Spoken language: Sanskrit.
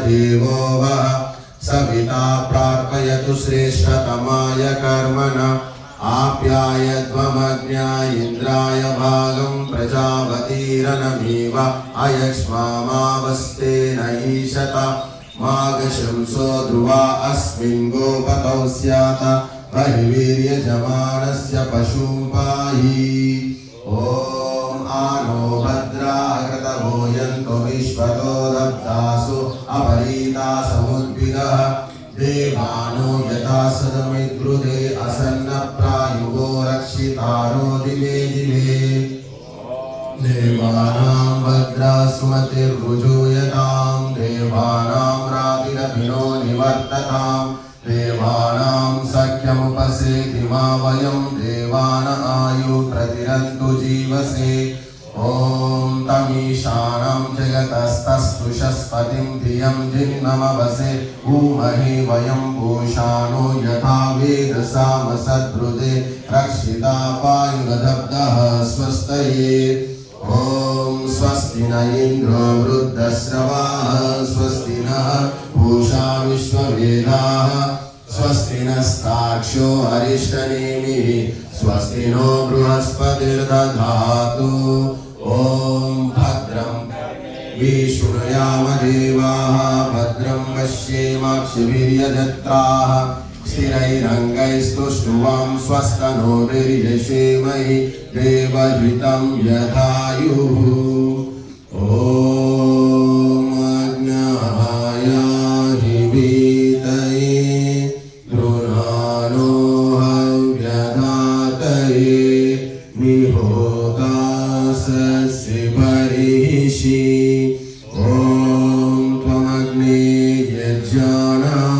देवो वः सविता प्रार्पयतु श्रेष्ठतमाय कर्मणा आप्यायध्वमग्न्या इन्द्राय भागं प्रजापतिरनमीव अयक्ष्मामावस्तेन ईशत माघशंसो ध्रुवा अस्मिन् गोपतौ स्यात् बहिर्वीर्यजमानस्य पशुं पाहि ॐ आनो भद्राः कृतवो यन्तो विश्वतो दब्धासु अपरीता समुद्भिदः देवानो यथा सदमिद्रुदे असन्नप्रायुवो रक्षितारो दिवे दिवे देवानां भद्रासुमतिर्रुजूयतां देवानां रातिरभिनो निवर्ततां देवानां सख्यमुपसेति मा वयं देवान आयु प्रतिरन्तु जीवसे ॐ तमीशानं जगतस्तस्तुषस्पतिं धियं जिन्नमवसे भूमहि वयं पूषाणो यथा वेदसामसद्रुदे रक्षिता पायुगदब्धः स्वस्तये ॐ स्वस्ति न इन्द्रो वृद्धश्रवाः स्वस्ति नः पूषा विश्ववेदाः स्वस्ति नस्ताक्षो अरिष्टनेमिः स्वस्ति नो बृहस्पतिर्दधातु ॐ भद्रं विष्णुयाम देवाः भद्रं पश्येमाक्षभिर्यजत्राः स्थिरैरङ्गैस्तुष्टुवां स्वस्तनोभिर्यशेमहि देवहितं यथायुः ॐ अग्न्याय हिवीतये गृहाणो हव्यधातये निहोतासस्य बर्हिषि ॐ त्वमग्ने यज्ञानाः